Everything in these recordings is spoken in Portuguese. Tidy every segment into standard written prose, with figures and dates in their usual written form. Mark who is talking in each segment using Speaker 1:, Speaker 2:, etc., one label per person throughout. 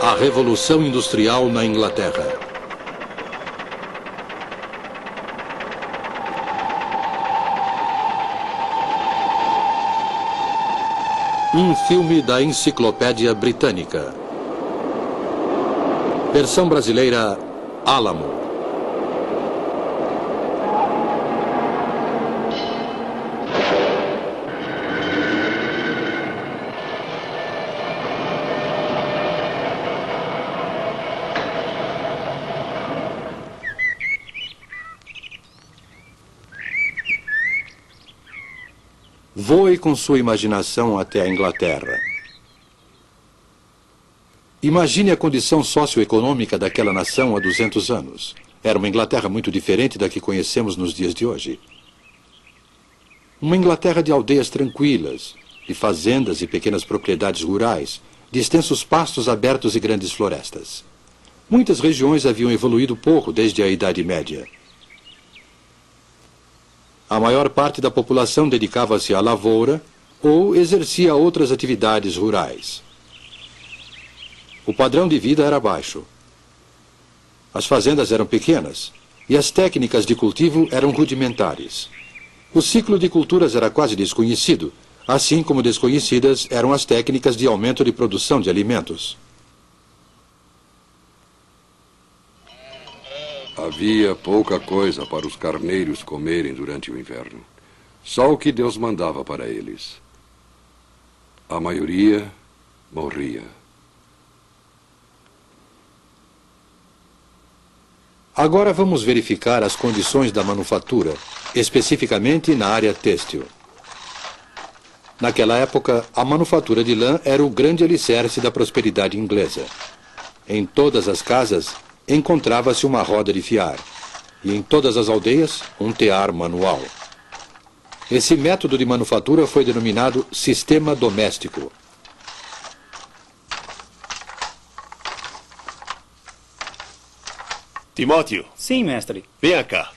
Speaker 1: A Revolução Industrial na Inglaterra. Um filme da Enciclopédia Britânica. Versão brasileira, Álamo. Voe com sua imaginação até a Inglaterra. Imagine a condição socioeconômica daquela nação há 200 anos. Era uma Inglaterra muito diferente da que conhecemos nos dias de hoje. Uma Inglaterra de aldeias tranquilas, de fazendas e pequenas propriedades rurais, de extensos pastos abertos e grandes florestas. Muitas regiões haviam evoluído pouco desde a Idade Média. A maior parte da população dedicava-se à lavoura ou exercia outras atividades rurais. O padrão de vida era baixo. As fazendas eram pequenas e as técnicas de cultivo eram rudimentares. O ciclo de culturas era quase desconhecido, assim como desconhecidas eram as técnicas de aumento de produção de alimentos.
Speaker 2: Havia pouca coisa para os carneiros comerem durante o inverno. Só o que Deus mandava para eles. A maioria morria.
Speaker 1: Agora vamos verificar as condições da manufatura, especificamente na área têxtil. Naquela época, a manufatura de lã era o grande alicerce da prosperidade inglesa. Em todas as casas, encontrava-se uma roda de fiar, e em todas as aldeias, um tear manual. Esse método de manufatura foi denominado sistema doméstico.
Speaker 3: Timóteo.
Speaker 4: Sim, mestre.
Speaker 3: Venha cá.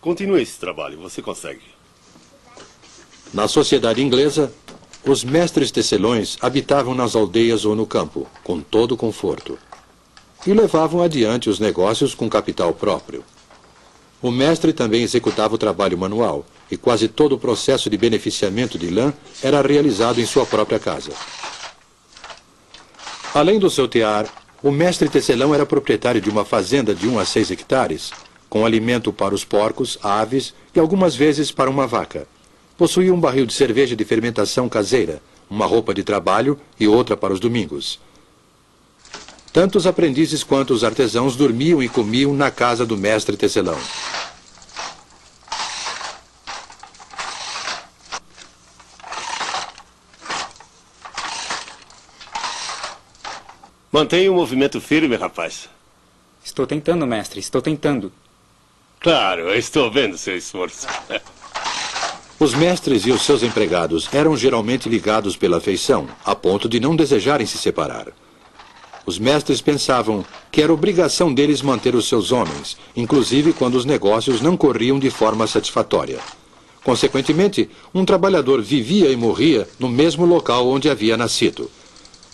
Speaker 3: Continue esse trabalho, você consegue.
Speaker 1: Na sociedade inglesa, os mestres tecelões habitavam nas aldeias ou no campo, com todo o conforto, e levavam adiante os negócios com capital próprio. O mestre também executava o trabalho manual, e quase todo o processo de beneficiamento de lã era realizado em sua própria casa. Além do seu tear, o mestre tecelão era proprietário de uma fazenda de 1 a 6 hectares, com alimento para os porcos, aves e algumas vezes para uma vaca. Possuía um barril de cerveja de fermentação caseira, uma roupa de trabalho e outra para os domingos. Tanto os aprendizes quanto os artesãos dormiam e comiam na casa do mestre tecelão.
Speaker 3: Mantenha o movimento firme, rapaz.
Speaker 4: Estou tentando, mestre, estou tentando.
Speaker 3: Claro, eu estou vendo seu esforço.
Speaker 1: Os mestres e os seus empregados eram geralmente ligados pela afeição, a ponto de não desejarem se separar. Os mestres pensavam que era obrigação deles manter os seus homens, inclusive quando os negócios não corriam de forma satisfatória. Consequentemente, um trabalhador vivia e morria no mesmo local onde havia nascido.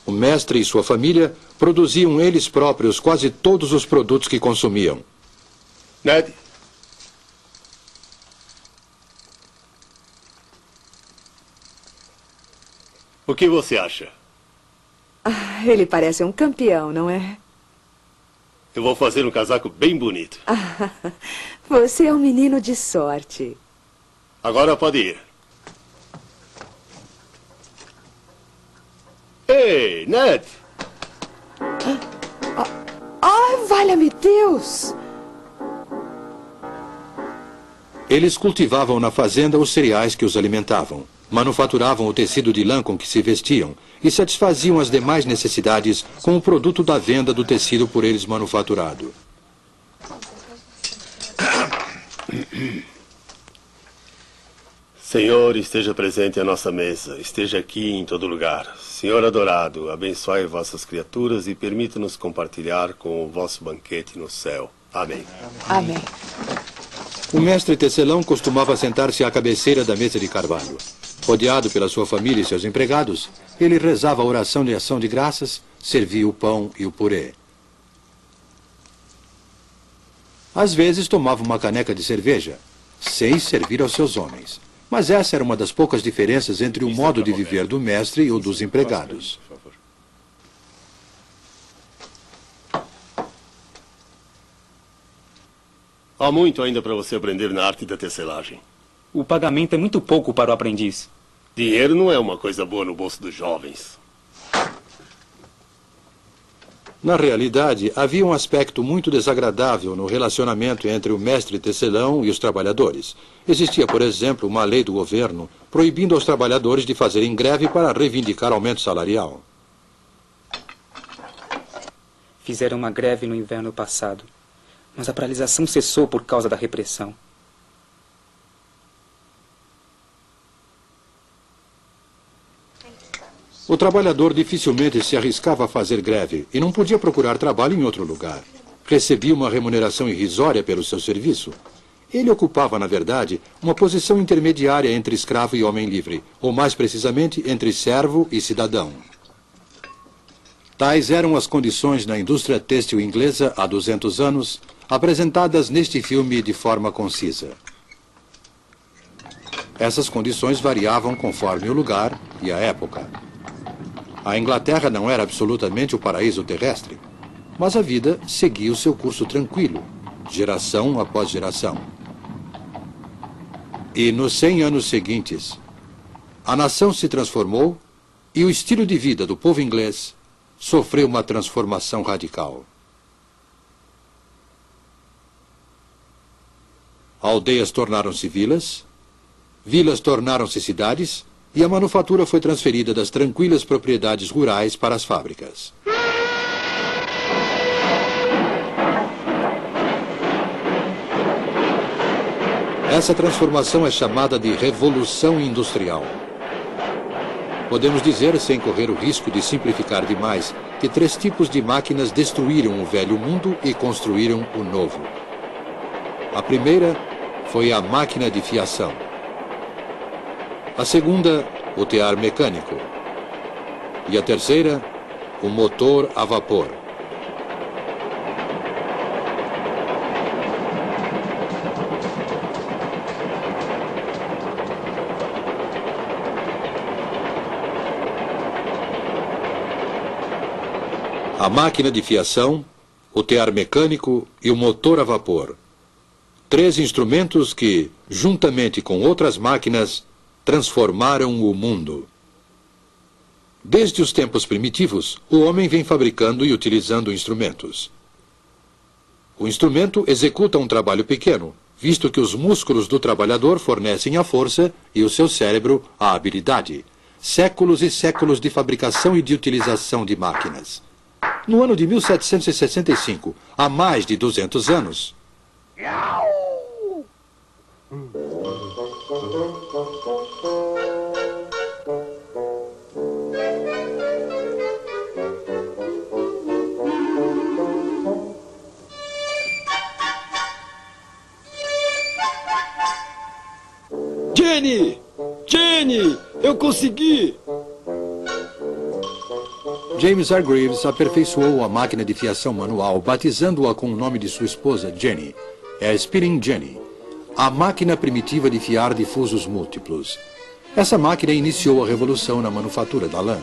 Speaker 1: O mestre e sua família produziam eles próprios quase todos os produtos que consumiam.
Speaker 3: Ned? O que você acha?
Speaker 5: Ah, ele parece um campeão, não é?
Speaker 3: Eu vou fazer um casaco bem bonito.
Speaker 5: Ah, você é um menino de sorte.
Speaker 3: Agora pode ir. Ei, Ned!
Speaker 5: Ah, valha-me Deus!
Speaker 1: Eles cultivavam na fazenda os cereais que os alimentavam, manufaturavam o tecido de lã com que se vestiam e satisfaziam as demais necessidades com o produto da venda do tecido por eles manufaturado.
Speaker 3: Senhor, esteja presente à nossa mesa, esteja aqui em todo lugar. Senhor adorado, abençoe vossas criaturas e permita-nos compartilhar com o vosso banquete no céu. Amém.
Speaker 5: Amém.
Speaker 1: O mestre tecelão costumava sentar-se à cabeceira da mesa de carvalho. Rodeado pela sua família e seus empregados, ele rezava a oração de ação de graças, servia o pão e o purê. Às vezes tomava uma caneca de cerveja, sem servir aos seus homens. Mas essa era uma das poucas diferenças entre o modo de viver do mestre e o dos empregados.
Speaker 3: Há muito ainda para você aprender na arte da tecelagem.
Speaker 4: O pagamento é muito pouco para o aprendiz.
Speaker 3: Dinheiro não é uma coisa boa no bolso dos jovens.
Speaker 1: Na realidade, havia um aspecto muito desagradável no relacionamento entre o mestre tecelão e os trabalhadores. Existia, por exemplo, uma lei do governo proibindo aos trabalhadores de fazerem greve para reivindicar aumento salarial.
Speaker 4: Fizeram uma greve no inverno passado, mas a paralisação cessou por causa da repressão.
Speaker 1: O trabalhador dificilmente se arriscava a fazer greve e não podia procurar trabalho em outro lugar. Recebia uma remuneração irrisória pelo seu serviço. Ele ocupava, na verdade, uma posição intermediária entre escravo e homem livre, ou mais precisamente, entre servo e cidadão. Tais eram as condições na indústria têxtil inglesa há 200 anos, apresentadas neste filme de forma concisa. Essas condições variavam conforme o lugar e a época. A Inglaterra não era absolutamente o paraíso terrestre, mas a vida seguia o seu curso tranquilo, geração após geração. E nos 100 anos seguintes, a nação se transformou e o estilo de vida do povo inglês sofreu uma transformação radical. Aldeias tornaram-se vilas, vilas tornaram-se cidades, e a manufatura foi transferida das tranquilas propriedades rurais para as fábricas. Essa transformação é chamada de Revolução Industrial. Podemos dizer, sem correr o risco de simplificar demais, que 3 tipos de máquinas destruíram o velho mundo e construíram o novo. A primeira foi a máquina de fiação. A segunda, o tear mecânico. E a terceira, o motor a vapor. A máquina de fiação, o tear mecânico e o motor a vapor. 3 instrumentos que, juntamente com outras máquinas, transformaram o mundo. Desde os tempos primitivos, o homem vem fabricando e utilizando instrumentos. O instrumento executa um trabalho pequeno, visto que os músculos do trabalhador fornecem a força e o seu cérebro a habilidade. Séculos e séculos de fabricação e de utilização de máquinas. No ano de 1765, há mais de 200 anos,
Speaker 6: Jenny! Jenny! Eu consegui!
Speaker 1: James Hargreaves aperfeiçoou a máquina de fiação manual, batizando-a com o nome de sua esposa, Jenny. É a Spinning Jenny, a máquina primitiva de fiar difusos múltiplos. Essa máquina iniciou a revolução na manufatura da lã.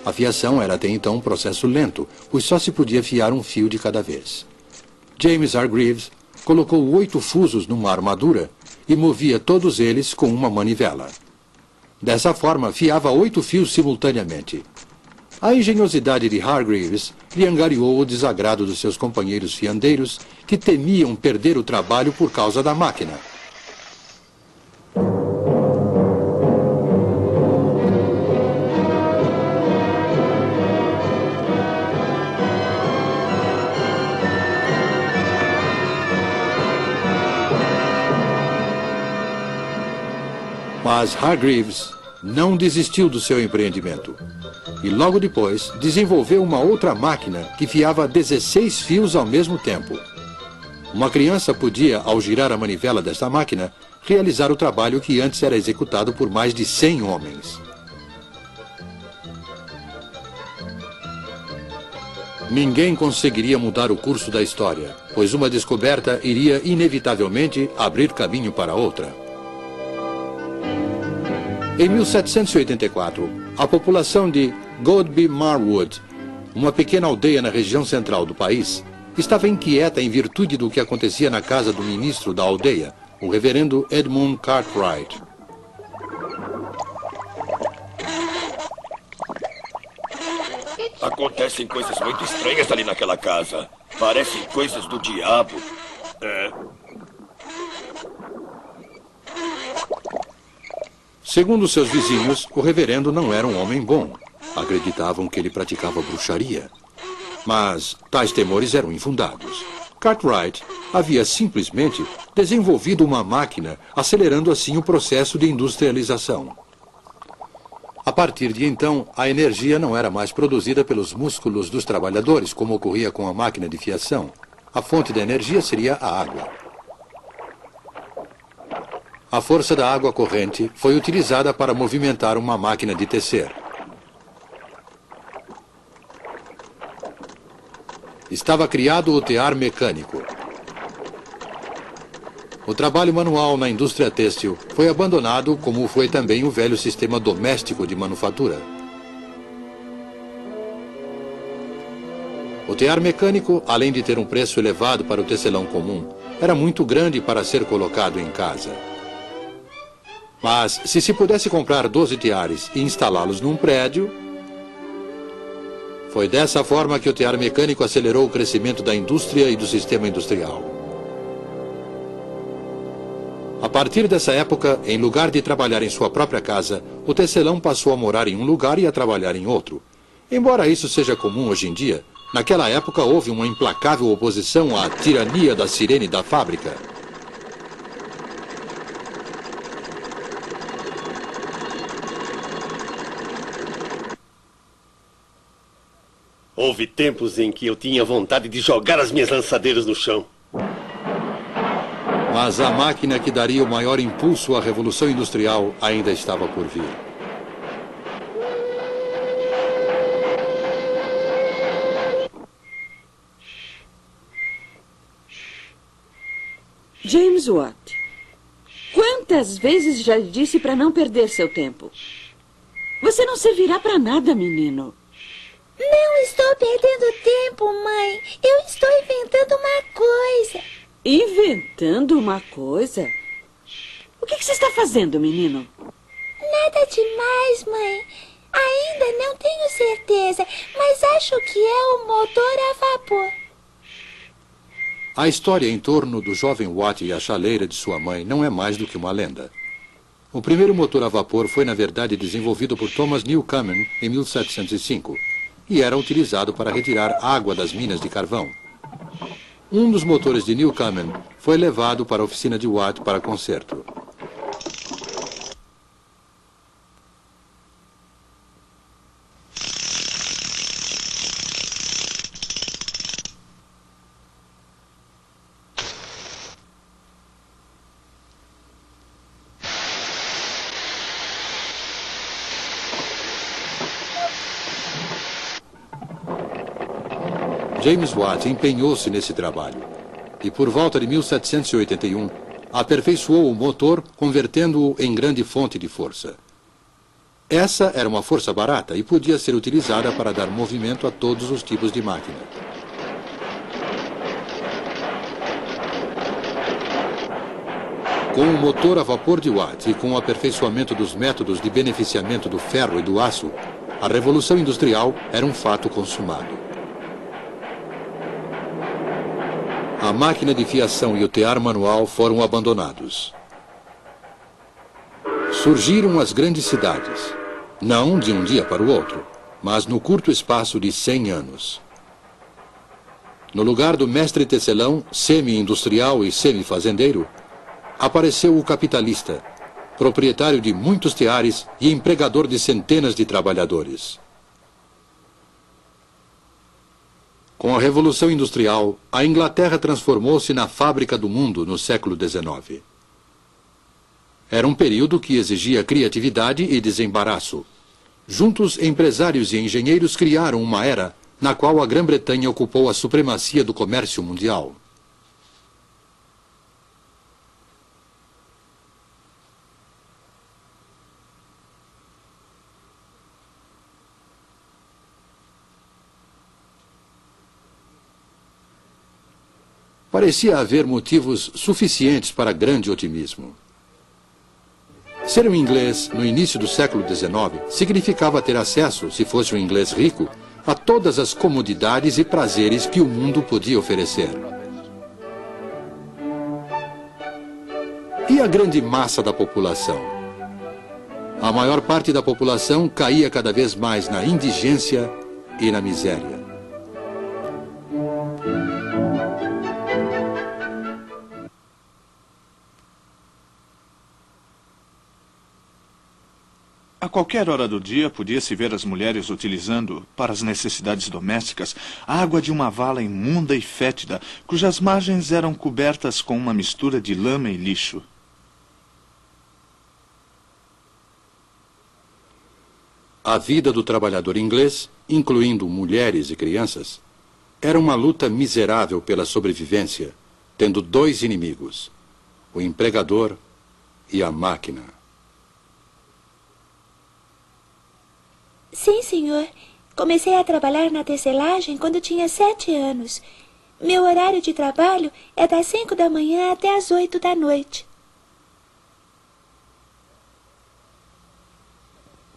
Speaker 1: A fiação era até então um processo lento, pois só se podia fiar um fio de cada vez. James Hargreaves colocou 8 fusos numa armadura e movia todos eles com uma manivela. Dessa forma, fiava 8 fios simultaneamente. A engenhosidade de Hargreaves lhe angariou o desagrado dos seus companheiros fiandeiros, que temiam perder o trabalho por causa da máquina. Mas Hargreaves não desistiu do seu empreendimento. E logo depois desenvolveu uma outra máquina que fiava 16 fios ao mesmo tempo. Uma criança podia, ao girar a manivela desta máquina, realizar o trabalho que antes era executado por mais de 100 homens. Ninguém conseguiria mudar o curso da história, pois uma descoberta iria inevitavelmente abrir caminho para outra. Em 1784, a população de Godby Marwood, uma pequena aldeia na região central do país, estava inquieta em virtude do que acontecia na casa do ministro da aldeia, o reverendo Edmund Cartwright.
Speaker 7: Acontecem coisas muito estranhas ali naquela casa. Parecem coisas do diabo.
Speaker 1: Segundo seus vizinhos, o reverendo não era um homem bom. Acreditavam que ele praticava bruxaria. Mas tais temores eram infundados. Cartwright havia simplesmente desenvolvido uma máquina, acelerando assim o processo de industrialização. A partir de então, a energia não era mais produzida pelos músculos dos trabalhadores, como ocorria com a máquina de fiação. A fonte da energia seria a água. A força da água corrente foi utilizada para movimentar uma máquina de tecer. Estava criado o tear mecânico. O trabalho manual na indústria têxtil foi abandonado, como foi também o velho sistema doméstico de manufatura. O tear mecânico, além de ter um preço elevado para o tecelão comum, era muito grande para ser colocado em casa. Mas, se se pudesse comprar 12 teares e instalá-los num prédio, foi dessa forma que o tear mecânico acelerou o crescimento da indústria e do sistema industrial. A partir dessa época, em lugar de trabalhar em sua própria casa, o tecelão passou a morar em um lugar e a trabalhar em outro. Embora isso seja comum hoje em dia, naquela época houve uma implacável oposição à tirania da sirene da fábrica.
Speaker 3: Houve tempos em que eu tinha vontade de jogar as minhas lançadeiras no chão.
Speaker 1: Mas a máquina que daria o maior impulso à Revolução Industrial ainda estava por vir.
Speaker 8: James Watt, quantas vezes já lhe disse para não perder seu tempo? Você não servirá para nada, menino.
Speaker 9: Não estou perdendo tempo, mãe. Eu estou inventando uma coisa.
Speaker 8: Inventando uma coisa? O que você está fazendo, menino?
Speaker 9: Nada demais, mãe. Ainda não tenho certeza, mas acho que é um motor a vapor.
Speaker 1: A história em torno do jovem Watt e a chaleira de sua mãe não é mais do que uma lenda. O primeiro motor a vapor foi, na verdade, desenvolvido por Thomas Newcomen em 1705 e era utilizado para retirar água das minas de carvão. Um dos motores de Newcomen foi levado para a oficina de Watt para conserto. James Watt empenhou-se nesse trabalho e, por volta de 1781, aperfeiçoou o motor, convertendo-o em grande fonte de força. Essa era uma força barata e podia ser utilizada para dar movimento a todos os tipos de máquina. Com o motor a vapor de Watt e com o aperfeiçoamento dos métodos de beneficiamento do ferro e do aço, a Revolução Industrial era um fato consumado. A máquina de fiação e o tear manual foram abandonados. Surgiram as grandes cidades, não de um dia para o outro, mas no curto espaço de 100 anos. No lugar do mestre tecelão, semi-industrial e semi-fazendeiro, apareceu o capitalista, proprietário de muitos teares e empregador de centenas de trabalhadores. Com a Revolução Industrial, a Inglaterra transformou-se na fábrica do mundo no século XIX. Era um período que exigia criatividade e desembaraço. Juntos, empresários e engenheiros criaram uma era na qual a Grã-Bretanha ocupou a supremacia do comércio mundial. Parecia haver motivos suficientes para grande otimismo. Ser um inglês no início do século XIX significava ter acesso, se fosse um inglês rico, a todas as comodidades e prazeres que o mundo podia oferecer. E a grande massa da população? A maior parte da população caía cada vez mais na indigência e na miséria.
Speaker 10: A qualquer hora do dia, podia-se ver as mulheres utilizando, para as necessidades domésticas, a água de uma vala imunda e fétida, cujas margens eram cobertas com uma mistura de lama e lixo.
Speaker 1: A vida do trabalhador inglês, incluindo mulheres e crianças, era uma luta miserável pela sobrevivência, tendo dois inimigos, o empregador e a máquina.
Speaker 9: Sim, senhor. Comecei a trabalhar na tecelagem quando tinha 7 anos. Meu horário de trabalho é das 5 da manhã até as 8 da noite.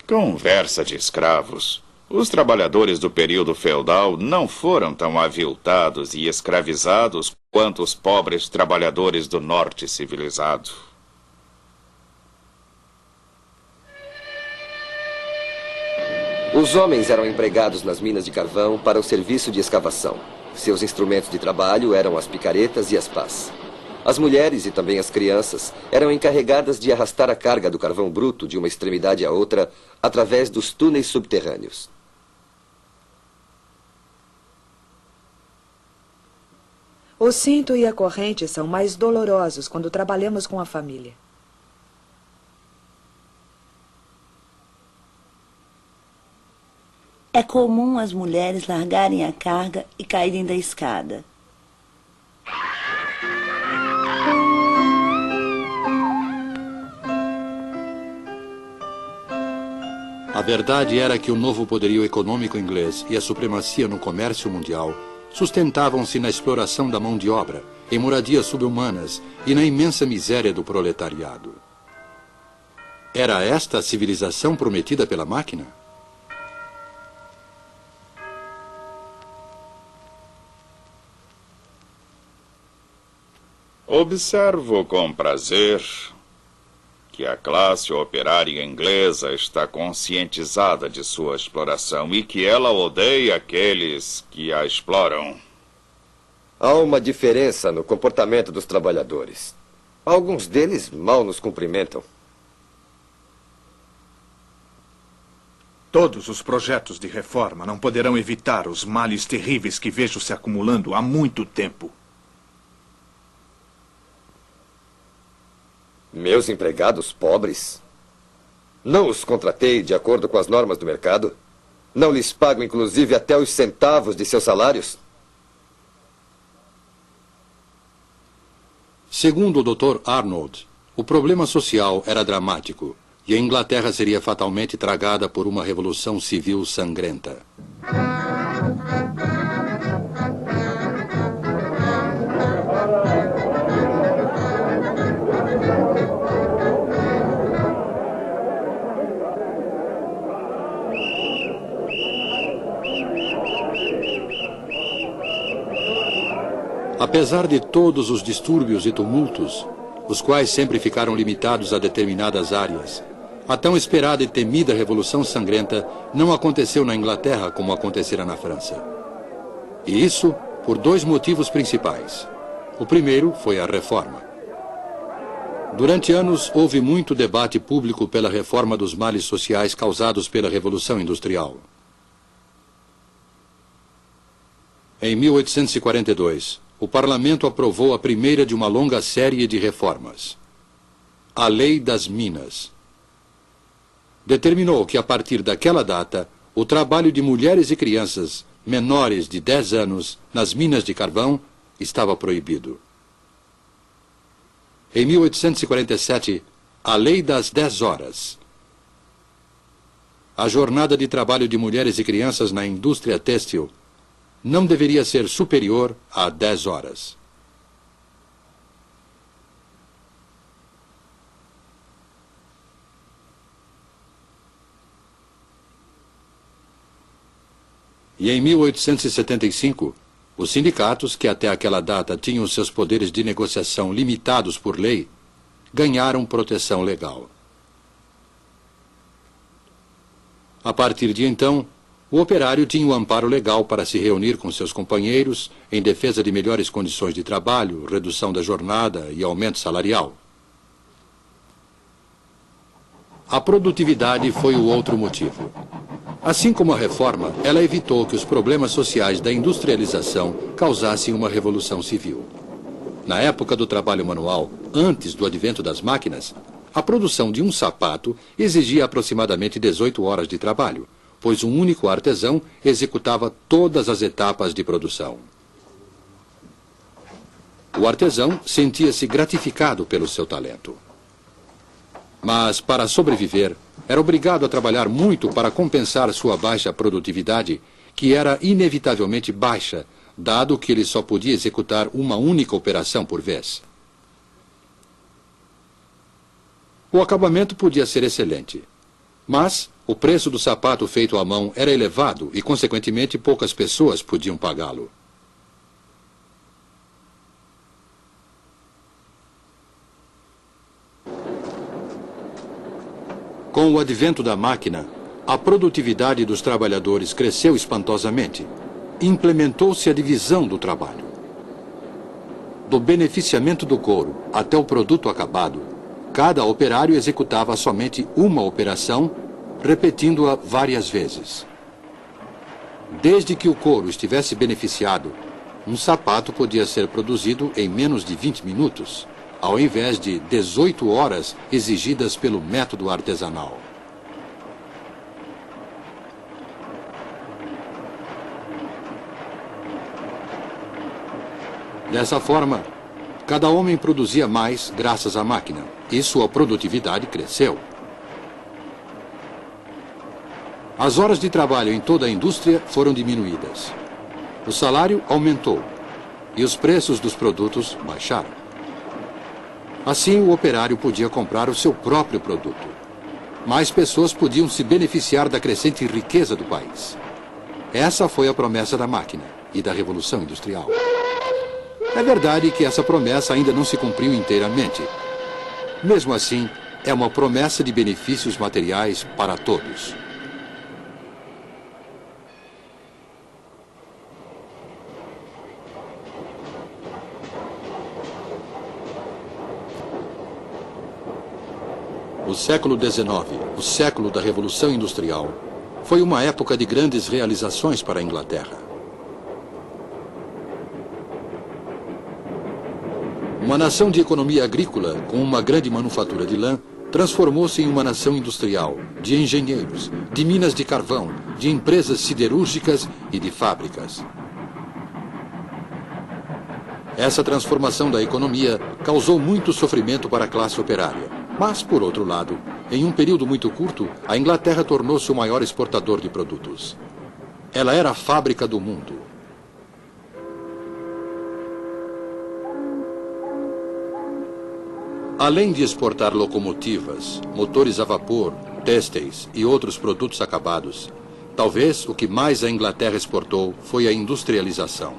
Speaker 11: Conversa de escravos. Os trabalhadores do período feudal não foram tão aviltados e escravizados quanto os pobres trabalhadores do norte civilizado.
Speaker 12: Os homens eram empregados nas minas de carvão para o serviço de escavação. Seus instrumentos de trabalho eram as picaretas e as pás. As mulheres e também as crianças eram encarregadas de arrastar a carga do carvão bruto de uma extremidade à outra através dos túneis subterrâneos.
Speaker 5: O cinto e a corrente são mais dolorosos quando trabalhamos com a família.
Speaker 13: É comum as mulheres largarem a carga e caírem da escada.
Speaker 1: A verdade era que o novo poderio econômico inglês e a supremacia no comércio mundial sustentavam-se na exploração da mão de obra, em moradias subhumanas e na imensa miséria do proletariado. Era esta a civilização prometida pela máquina?
Speaker 11: Observo com prazer que a classe operária inglesa está conscientizada de sua exploração e que ela odeia aqueles que a exploram.
Speaker 12: Há uma diferença no comportamento dos trabalhadores. Alguns deles mal nos cumprimentam.
Speaker 10: Todos os projetos de reforma não poderão evitar os males terríveis que vejo se acumulando há muito tempo.
Speaker 12: Meus empregados pobres? Não os contratei de acordo com as normas do mercado? Não lhes pago, inclusive, até os centavos de seus salários?
Speaker 1: Segundo o Dr. Arnold, o problema social era dramático e a Inglaterra seria fatalmente tragada por uma revolução civil sangrenta. Apesar de todos os distúrbios e tumultos, os quais sempre ficaram limitados a determinadas áreas, a tão esperada e temida Revolução Sangrenta não aconteceu na Inglaterra como acontecera na França. E isso por dois motivos principais. O primeiro foi a reforma. Durante anos, houve muito debate público pela reforma dos males sociais causados pela Revolução Industrial. Em 1842, o parlamento aprovou a primeira de uma longa série de reformas. A Lei das Minas. Determinou que, a partir daquela data, o trabalho de mulheres e crianças menores de 10 anos nas minas de carvão estava proibido. Em 1847, a Lei das 10 Horas. A jornada de trabalho de mulheres e crianças na indústria têxtil não deveria ser superior a 10 horas. E em 1875, os sindicatos, que até aquela data tinham seus poderes de negociação limitados por lei, ganharam proteção legal. A partir de então, o operário tinha o amparo legal para se reunir com seus companheiros em defesa de melhores condições de trabalho, redução da jornada e aumento salarial. A produtividade foi o outro motivo. Assim como a reforma, ela evitou que os problemas sociais da industrialização causassem uma revolução civil. Na época do trabalho manual, antes do advento das máquinas, a produção de um sapato exigia aproximadamente 18 horas de trabalho, pois um único artesão executava todas as etapas de produção. O artesão sentia-se gratificado pelo seu talento. Mas, para sobreviver, era obrigado a trabalhar muito para compensar sua baixa produtividade, que era inevitavelmente baixa, dado que ele só podia executar uma única operação por vez. O acabamento podia ser excelente, mas o preço do sapato feito à mão era elevado e, consequentemente, poucas pessoas podiam pagá-lo. Com o advento da máquina, a produtividade dos trabalhadores cresceu espantosamente. Implementou-se a divisão do trabalho. Do beneficiamento do couro até o produto acabado, cada operário executava somente uma operação, repetindo-a várias vezes. Desde que o couro estivesse beneficiado, um sapato podia ser produzido em menos de 20 minutos, ao invés de 18 horas exigidas pelo método artesanal. Dessa forma, cada homem produzia mais graças à máquina, e sua produtividade cresceu. As horas de trabalho em toda a indústria foram diminuídas. O salário aumentou, e os preços dos produtos baixaram. Assim, o operário podia comprar o seu próprio produto. Mais pessoas podiam se beneficiar da crescente riqueza do país. Essa foi a promessa da máquina e da Revolução Industrial. É verdade que essa promessa ainda não se cumpriu inteiramente. Mesmo assim, é uma promessa de benefícios materiais para todos. O século XIX, o século da Revolução Industrial, foi uma época de grandes realizações para a Inglaterra. Uma nação de economia agrícola, com uma grande manufatura de lã, transformou-se em uma nação industrial, de engenheiros, de minas de carvão, de empresas siderúrgicas e de fábricas. Essa transformação da economia causou muito sofrimento para a classe operária. Mas, por outro lado, em um período muito curto, a Inglaterra tornou-se o maior exportador de produtos. Ela era a fábrica do mundo. Além de exportar locomotivas, motores a vapor, têxteis e outros produtos acabados, talvez o que mais a Inglaterra exportou foi a industrialização.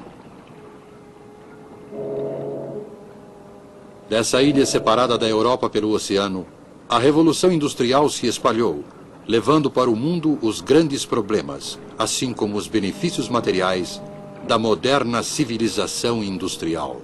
Speaker 1: Dessa ilha separada da Europa pelo oceano, a Revolução Industrial se espalhou, levando para o mundo os grandes problemas, assim como os benefícios materiais da moderna civilização industrial.